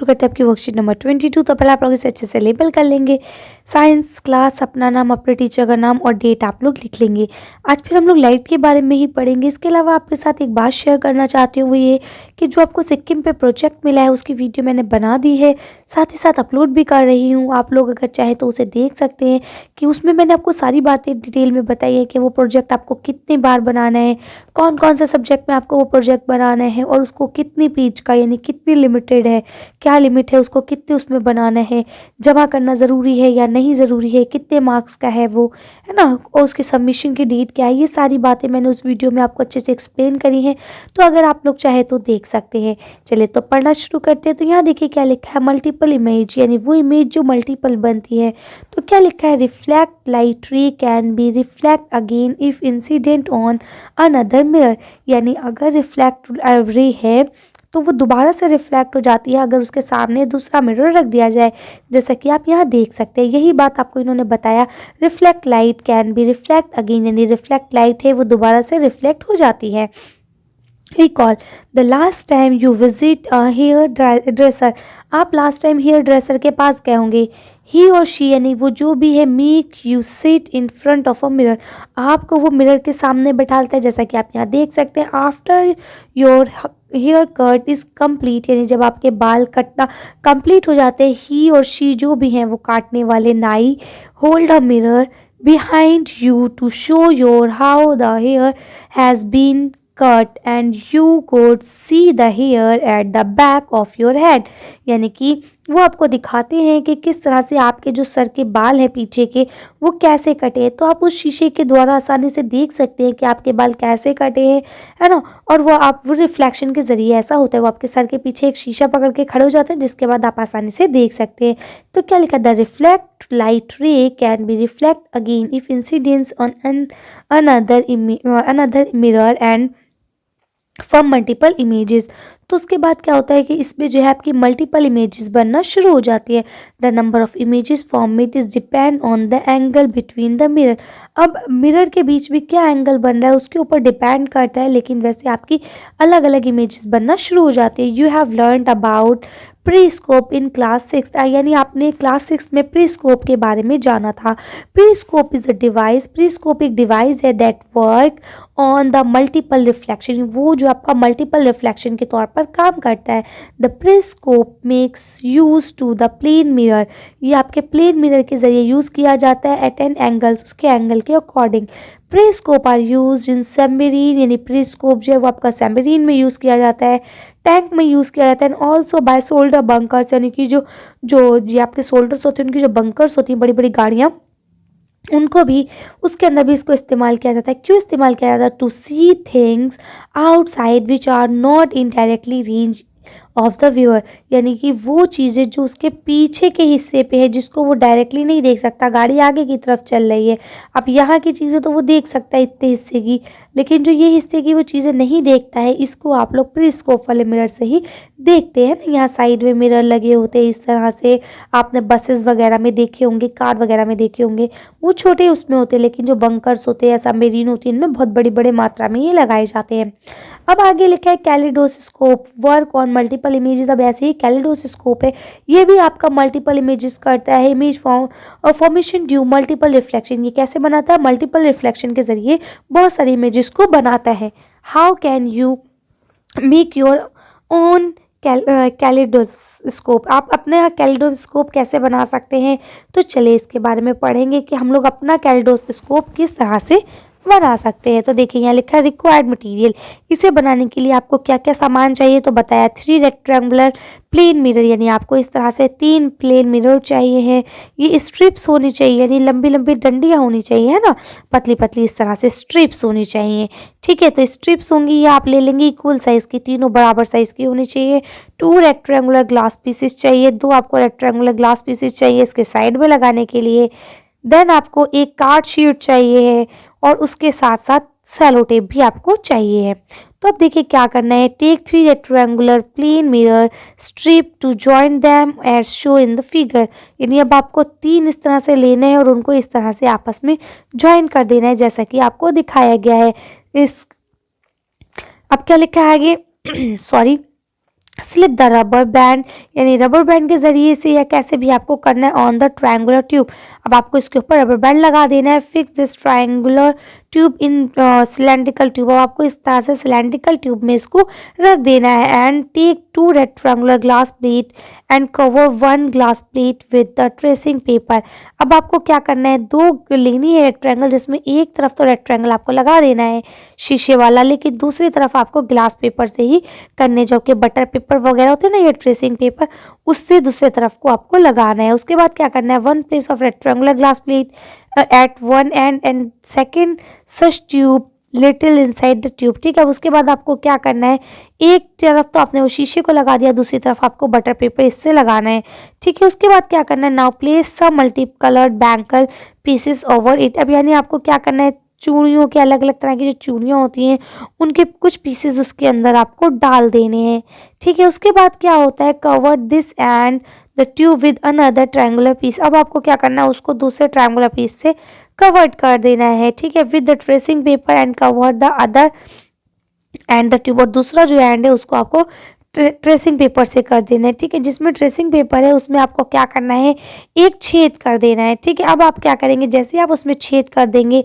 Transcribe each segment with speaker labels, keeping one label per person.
Speaker 1: करते हैं आपकी वर्कशीट नंबर 22। तो पहले आप लोग इसे अच्छे से लेबल कर लेंगे। साइंस क्लास, अपना नाम, अपने टीचर का नाम और डेट आप लोग लिख लेंगे। आज फिर हम लोग लाइट के बारे में ही पढ़ेंगे। इसके अलावा आपके साथ एक बात शेयर करना चाहती हूँ, वो ये कि जो आपको सिक्किम पे प्रोजेक्ट मिला है उसकी वीडियो मैंने बना दी है, साथ ही साथ अपलोड भी कर रही हूँ। आप लोग अगर चाहे तो उसे देख सकते हैं कि उसमें मैंने आपको सारी बातें डिटेल में बताई है कि वो प्रोजेक्ट आपको कितनी बार बनाना है, कौन कौन से सब्जेक्ट में आपको वो प्रोजेक्ट बनाना है और उसको कितनी पेज का यानी कितनी लिमिटेड है, क्या लिमिट है, उसको कितने उसमें बनाना है, जमा करना ज़रूरी है या नहीं ज़रूरी है, कितने मार्क्स का है वो, है ना, और उसके सबमिशन की डेट क्या है। ये सारी बातें मैंने उस वीडियो में आपको अच्छे से एक्सप्लेन करी हैं, तो अगर आप लोग चाहे तो देख सकते हैं। चलिए तो पढ़ना शुरू करते हैं। तो यहाँ देखिए क्या लिखा है, मल्टीपल इमेज, यानी वो इमेज जो मल्टीपल बनती है। तो क्या लिखा है, रिफ्लेक्ट लाइट रे can be reflect again if incident on another mirror, यानी अगर रिफ्लेक्ट रे है तो वो दोबारा से रिफ्लेक्ट हो जाती है अगर उसके सामने दूसरा मिरर रख दिया जाए, जैसा कि आप यहाँ देख सकते हैं। यही बात आपको इन्होंने बताया, reflect light can be reflect again, यानी रिफ्लेक्ट लाइट है वो दोबारा से रिफ्लेक्ट हो जाती है। Recall the last time you visit a hair dresser, आप लास्ट टाइम हेयर ड्रेसर के पास गए होंगे। ही और शी, यानी वो जो भी है, make you sit in front of a mirror, आपको वो मिरर के सामने बैठालता है, जैसा कि आप यहाँ देख सकते हैं। After your hair cut is complete, यानी जब आपके बाल कटना कंप्लीट हो जाते हैं, ही और शी जो भी हैं वो काटने वाले नाई, hold a mirror behind you to show your how the hair has been cut and you could see the hair at the back of your head, यानी कि वो आपको दिखाते हैं कि किस तरह से आपके जो सर के बाल हैं पीछे के वो कैसे कटे हैं। तो आप उस शीशे के द्वारा आसानी से देख सकते हैं कि आपके बाल कैसे कटे हैं, है ना। और वो रिफ्लेक्शन के ज़रिए ऐसा होता है, वो आपके सर के पीछे एक शीशा पकड़ के खड़े हो जाते हैं, जिसके बाद आप आसानी से देख सकते हैं। तो क्या लिखा, द रिफ्लेक्ट लाइट रे can be reflect again if incidence on another mirror and from multiple images. तो उसके बाद क्या होता है कि इसमें जो है आपकी मल्टीपल इमेजेस बनना शुरू हो जाती है। The number of images format is depend on the angle between the mirror, अब मिरर के बीच में क्या एंगल बन रहा है उसके ऊपर डिपेंड करता है, लेकिन वैसे आपकी अलग अलग इमेजेस बनना शुरू हो जाती है। You have learned about periscope in class 6, यानी आपने क्लास 6 में प्रीस्कोप के बारे में जाना था। प्रीस्कोप इज अ डिवाइस, प्रीस्कोप एक डिवाइस है that work on the multiple reflection, वो जो आपका मल्टीपल रिफ्लेक्शन के तौर पर काम करता है। The periscope makes use to the plane mirror, ये आपके प्लेन मिरर के जरिए यूज़ किया जाता है एट एन एंगल्स, उसके एंगल के according. Periscope are use in submarine, यानी प्रीस्कोप जो है वो आपका सबमरीन में यूज़ किया जाता है, टैंक में यूज़ किया जाता है, and also by soldier bunkers, यानी कि जो जो ये आपके सोल्डर्स होते हैं, उनकी जो बंकर्स होती हैं, बड़ी बड़ी गाड़ियाँ, उनको भी, उसके अंदर भी इसको इस्तेमाल किया जाता है। क्यों इस्तेमाल किया जाता है, to see things outside which are not in directly range of the viewer, यानी कि वो चीज़ें जो उसके पीछे के हिस्से पे है जिसको वो डायरेक्टली नहीं देख सकता, गाड़ी आगे की तरफ चल रही है, अब यहाँ की चीज़ें तो वो देख सकता है इतने हिस्से की, लेकिन जो ये हिस्से की वो चीज़ें नहीं देखता है, इसको आप लोग प्रीस्कोप वाले मिरर से ही देखते हैं ना। यहाँ साइड में मिरर लगे होते हैं इस तरह से, आपने बसेस वगैरह में देखे होंगे, कार वगैरह में देखे होंगे, वो छोटे उसमें होते हैं, लेकिन जो बंकर्स होते हैं, सबमरीन होती है, इनमें बहुत बड़ी बड़े मात्रा में ये लगाए जाते हैं। अब आगे लिखा है kaleidoscope work on multiple images, अब ऐसे ही कैलिडोस्कोप है, ये भी आपका मल्टीपल इमेजेस करता है। Image formation due multiple reflection, ये कैसे बनाता है, मल्टीपल रिफ्लेक्शन के जरिए बहुत सारी इमेजेस को बनाता है। How can you make your own kaleidoscope, आप अपने कैलिडोस्कोप कैसे बना सकते हैं। तो चलिए इसके बारे में पढ़ेंगे कि हम लोग अपना कैलिडोस्कोप किस तरह से बना सकते हैं। तो देखिए यहाँ लिखा है रिक्वायर्ड मटेरियल, इसे बनाने के लिए आपको क्या क्या सामान चाहिए। तो बताया 3 रेक्टेंगुलर प्लेन मिरर, यानी आपको इस तरह से 3 प्लेन मिरर चाहिए हैं। ये स्ट्रिप्स होनी चाहिए, यानी लंबी लंबी डंडियाँ होनी चाहिए, है ना, पतली पतली इस तरह से स्ट्रिप्स होनी चाहिए। ठीक है, तो स्ट्रिप्स होंगी, ये आप ले लेंगे इक्वल साइज़ की, तीनों बराबर साइज़ की होनी चाहिए। 2 रेक्टेंगुलर ग्लास पीसेस चाहिए, 2 आपको रेक्टेंगुलर ग्लास पीसेस चाहिए इसके साइड में लगाने के लिए। देन आपको एक कार्ड शीट चाहिए है और उसके साथ साथ सेलो टेप भी आपको चाहिए है। तो अब देखिए क्या करना है, take 3 rectangular plane mirror strip to join them as show in the figure, यानी अब आपको 3 इस तरह से लेने हैं और उनको इस तरह से आपस में ज्वाइन कर देना है, जैसा कि आपको दिखाया गया है। इस अब क्या लिखा है आगे sorry slip the rubber band, यानी रबर बैंड के ज़रिए से या कैसे भी आपको करना है ऑन द ट्रायंगुलर ट्यूब। अब आपको इसके ऊपर रबर बैंड लगा देना है। Fix this triangular tube in cylindrical tube. अब आपको इस तरह से सिलेंड्रिकल ट्यूब में इसको रख देना है। And take 2 rectangular glass plate and cover 1 glass plate with the tracing paper. अब आपको क्या करना है, 2 लेनी है रेक्टेंगल, जिसमें एक तरफ तो रेक्टेंगल आपको लगा देना है शीशे वाला, लेकिन दूसरी तरफ आपको ग्लास पेपर से ही करने, जो कि बटर पेपर वगैरह होते हैं ना, ये ट्रेसिंग पेपर, उससे दूसरे तरफ को आपको लगाना है। उसके बाद क्या करना है, 1 place of rectangular glass plate at 1 and and second such tube little inside the tube. ठीक है, उसके बाद आपको क्या करना है, एक तरफ तो आपने वो शीशे को लगा दिया, दूसरी तरफ आपको बटर पेपर इससे लगाना है। ठीक है, उसके बाद क्या करना है, now place some multi coloured bangle pieces over it. अब यानी आपको क्या करना है, चूड़ियों के अलग अलग तरह की जो चूड़ियाँ होती हैं उनके कुछ पीसेस उसके अंदर आपको डाल देने हैं। ठीक है, उसके बाद क्या होता है, cover this and the tube with another triangular piece. अब आपको क्या करना है, उसको दूसरे ट्रायंगुलर पीस से कवर्ड कर देना है। ठीक है, with the tracing paper and cover the other and the tube. और दूसरा जो एंड है उसको आपको ट्रेसिंग पेपर से कर देना है। ठीक है, जिसमें ट्रेसिंग पेपर है उसमें आपको क्या करना है, एक छेद कर देना है। ठीक है, अब आप क्या करेंगे, जैसे ही आप उसमें छेद कर देंगे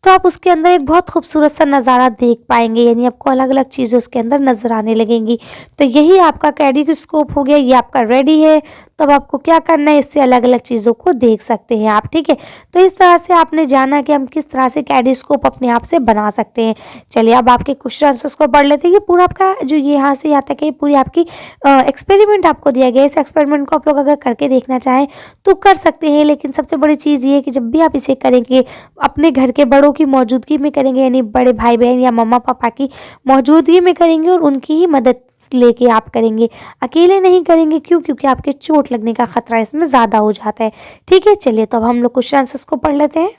Speaker 1: तो आप उसके अंदर एक बहुत खूबसूरत सा नज़ारा देख पाएंगे, यानी आपको अलग अलग चीज़ें उसके अंदर नज़र आने लगेंगी। तो यही आपका कैडिस्कोप हो गया, ये आपका रेडी है। तब आपको क्या करना है, इससे अलग अलग चीज़ों को देख सकते हैं आप। ठीक है, तो इस तरह से आपने जाना कि हम किस तरह से कैडिस्कोप अपने आप से बना सकते हैं। चलिए अब आपके क्वेश्चन आंसर्स को पढ़ लेते हैं। ये पूरा आपका जो यहाँ से यहाँ तक है, पूरी आपकी एक्सपेरिमेंट आपको दिया गया है। इस एक्सपेरिमेंट को आप लोग अगर करके देखना चाहें तो कर सकते हैं, लेकिन सबसे बड़ी चीज़ ये है कि जब भी आप इसे करेंगे अपने घर के बड़ों की मौजूदगी में करेंगे, यानी बड़े भाई बहन या मम्मा पापा की मौजूदगी में करेंगे और उनकी ही मदद लेके आप करेंगे, अकेले नहीं करेंगे। क्यों? क्योंकि आपके चोट लगने का खतरा इसमें ज़्यादा हो जाता है। ठीक है, चलिए तो अब हम लोग क्वेश्चन आंसर्स को पढ़ लेते हैं।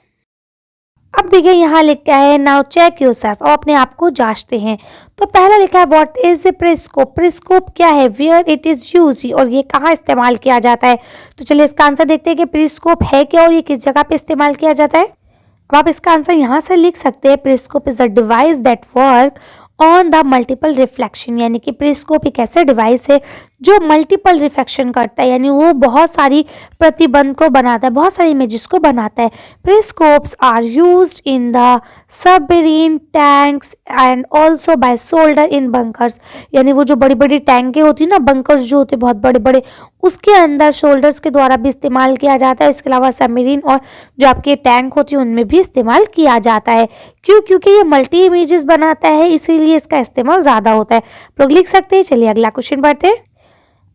Speaker 1: अब देखिए यहाँ लिखा है, नाउ चेक योरसेल्फ, और अपने आप को जांचते हैं। तो पहला लिखा है, what is a periscope. Periscope क्या है, वेयर इट इज यूज्ड, और ये कहाँ इस्तेमाल किया जाता है। तो चलिए इसका आंसर देखते हैं कि पेरिस्कोप है क्या और ये किस जगह पे इस्तेमाल किया जाता है। अब आप इसका आंसर यहाँ से लिख सकते हैं, periscope is a device that work on the multiple reflection, यानी कि पेरिस्कोप एक ऐसा डिवाइस है जो मल्टीपल रिफ्लेक्शन करता है, यानी वो बहुत सारी प्रतिबंध को बनाता है, बहुत सारी इमेजेस को बनाता है। Periscopes are used in the submarine tanks and also by soldier in bunkers, यानी वो जो बड़ी बड़ी टैंकें होती है ना, बंकर्स जो होते हैं बहुत बड़े बड़े, उसके अंदर शोल्डर्स के द्वारा भी इस्तेमाल किया जाता है। इसके अलावा सबमरीन और जो आपके टैंक होती है उनमें भी इस्तेमाल किया जाता है। क्यों? क्योंकि ये मल्टी इमेजेस बनाता है, इसीलिए इसका इस्तेमाल ज़्यादा होता है। आप लोग लिख सकते हैं। चलिए अगला क्वेश्चन पढ़ते हैं।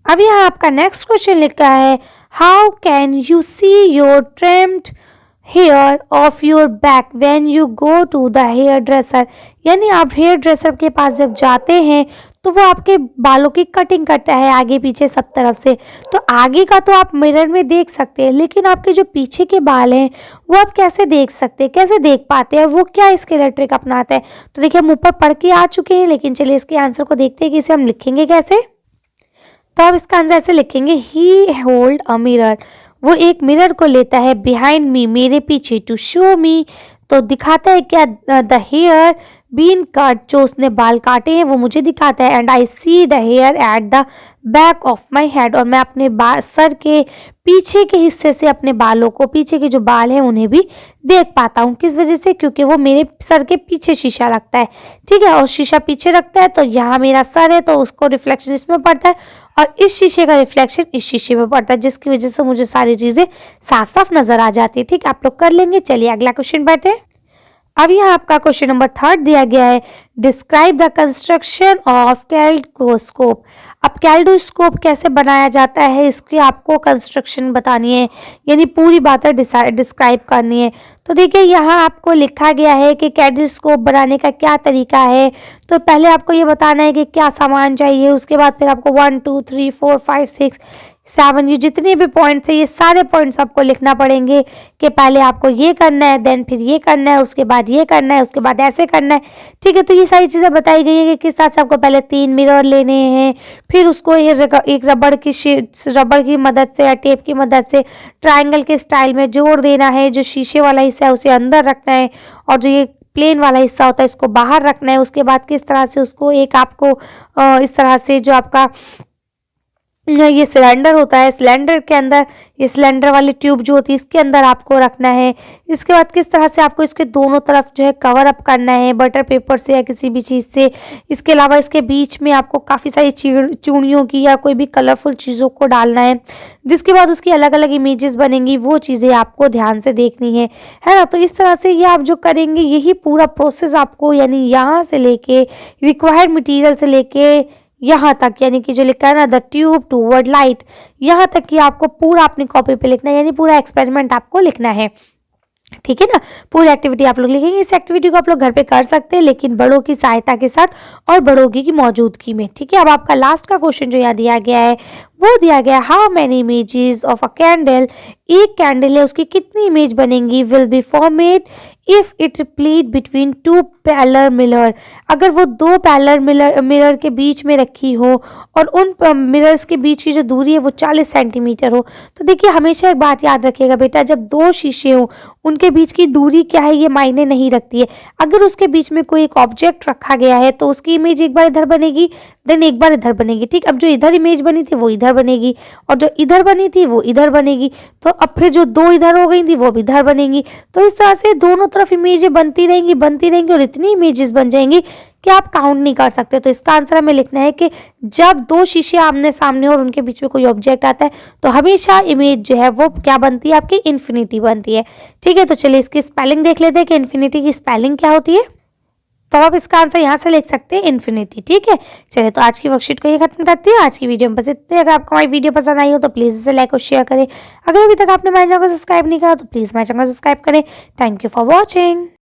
Speaker 1: अब यहाँ आपका नेक्स्ट क्वेश्चन लिखा है, how can you see your trimmed hair of your back when you go to the hair dresser, यानी आप हेयर ड्रेसर के पास जब जाते हैं तो वो आपके बालों की कटिंग करता है आगे पीछे सब तरफ से। तो आगे का तो आप मिरर में देख सकते हैं, लेकिन आपके जो पीछे के बाल हैं वो आप कैसे देख सकते हैं, कैसे देख पाते हैं, वो क्या इसके लिए ट्रिक अपनाता है। तो देखिए हम ऊपर पढ़ के आ चुके हैं, लेकिन चलिए इसके आंसर को देखते हैं कि इसे हम लिखेंगे कैसे। तो आप इसका आंसर ऐसे लिखेंगे, ही होल्ड अ मिरर, वो एक मिरर को लेता है, बिहाइंड मी, मेरे पीछे, टू शो मी, तो दिखाता है क्या, द हेयर बीन कट, जो उसने बाल काटे हैं वो मुझे दिखाता है। And I see the hair at the back of my head, और मैं अपने सर के पीछे के हिस्से से अपने बालों को, पीछे के जो बाल हैं उन्हें भी देख पाता हूँ। किस वजह से? क्योंकि वो मेरे सर के पीछे शीशा लगता है। ठीक है, और शीशा पीछे रखता है तो यहाँ मेरा सर है, तो उसको रिफ्लेक्शन इसमें पड़ता है और इस शीशे का रिफ्लेक्शन इस शीशे में पड़ता है, जिसकी वजह से मुझे सारी चीज़ें साफ साफ नजर आ जाती है। ठीक है, आप लोग कर लेंगे। चलिए अगला क्वेश्चन पढ़ते हैं। अब यहाँ आपका क्वेश्चन नंबर 3 दिया गया है, डिस्क्राइब द कंस्ट्रक्शन ऑफ कैल्डोस्कोप। अब कैल्डोस्कोप कैसे बनाया जाता है, इसकी आपको कंस्ट्रक्शन बतानी है, यानी पूरी बातें डिस्क्राइब करनी है। तो देखिए यहाँ आपको लिखा गया है कि कैल्डोस्कोप बनाने का क्या तरीका है। तो पहले आपको ये बताना है कि क्या सामान चाहिए, उसके बाद फिर आपको 1 2 3 4 5 6 7 ये जितने भी पॉइंट्स है, ये सारे पॉइंट्स आपको लिखना पड़ेंगे कि पहले आपको ये करना है, देन फिर ये करना है, उसके बाद ये करना है, उसके बाद ऐसे करना है। ठीक है, तो ये सारी चीज़ें बताई गई है कि किस तरह से आपको पहले 3 मिरर लेने हैं, फिर उसको एक रबड़ की मदद से या टेप की मदद से ट्रायंगल के स्टाइल में जोड़ देना है, जो शीशे वाला हिस्सा है उसे अंदर रखना है, और जो ये प्लेन वाला हिस्सा होता है इसको बाहर रखना है। उसके बाद किस तरह से उसको एक आपको इस तरह से जो आपका ये सिलेंडर होता है, सिलेंडर के अंदर ये सिलेंडर वाली ट्यूब जो होती है इसके अंदर आपको रखना है। इसके बाद किस तरह से आपको इसके दोनों तरफ जो है कवर अप करना है बटर पेपर से या किसी भी चीज़ से। इसके अलावा इसके बीच में आपको काफ़ी सारी चूड़ियों की या कोई भी कलरफुल चीज़ों को डालना है, जिसके बाद उसकी अलग अलग इमेजेस बनेंगी, वो चीज़ें आपको ध्यान से देखनी है ना। तो इस तरह से ये आप जो करेंगे यही पूरा प्रोसेस आपको यानी यहाँ से लेके रिक्वायर्ड मटेरियल से लेके यहाँ तक यानी कि जो लिखा है ना द ट्यूब टूवर्ड लाइट, यहाँ तक कि आपको पूरा अपनी कॉपी पे लिखना है, यानी पूरा एक्सपेरिमेंट आपको लिखना है। ठीक है ना, पूरी एक्टिविटी आप लोग लिखेंगे। इस एक्टिविटी को आप लोग घर पे कर सकते हैं लेकिन बड़ों की सहायता के साथ और बड़ों की मौजूदगी में। ठीक है, अब आपका लास्ट का क्वेश्चन जो यहाँ दिया गया है वो दिया गया how many images of a candle, एक कैंडल है उसकी कितनी इमेज बनेंगी, will be formed if it played between two parallel mirror, अगर वो दो पैरेलल मिरर के बीच में रखी हो और उन मिरर्स के बीच की जो दूरी है वो 40 सेंटीमीटर हो। तो देखिए हमेशा एक बात याद रखिएगा बेटा, जब दो शीशे हो उनके बीच की दूरी क्या है ये मायने नहीं रखती है। अगर उसके बीच में कोई एक ऑब्जेक्ट रखा गया है तो उसकी इमेज एक बार इधर बनेगी देन एक बार इधर बनेगी। ठीक, अब जो इधर इमेज बनी थी वो इधर बनेगी और जो इधर बनी थी वो इधर बनेगी, तो अब फिर जो दो इधर हो गई थी वो भी इधर बनेंगी। तो इस तरह से दोनों तरफ इमेजें बनती रहेंगी और इतनी इमेजेस बन जाएंगी कि आप काउंट नहीं कर सकते। तो इसका आंसर हमें लिखना है कि जब दो शीशे आमने सामने और उनके बीच में कोई ऑब्जेक्ट आता है तो हमेशा इमेज जो है वो क्या बनती है, आपकी इन्फिनिटी बनती है। ठीक है, तो चलिए इसकी स्पेलिंग देख लेते हैं कि इन्फिनिटी की स्पेलिंग क्या होती है। तो आप इसका आंसर यहाँ से लिख सकते हैं इन्फिनिटी। ठीक है, चलिए तो आज की वर्कशीट को ये खत्म करते हैं। आज की वीडियो में बस इतने। अगर आपको हमारी वीडियो पसंद आई हो तो प्लीज़ इसे लाइक और शेयर करें। अगर अभी तक आपने हमारे चैनल को सब्सक्राइब नहीं करा तो प्लीज़ हमारे चैनल को सब्सक्राइब करें। Thank you for watching.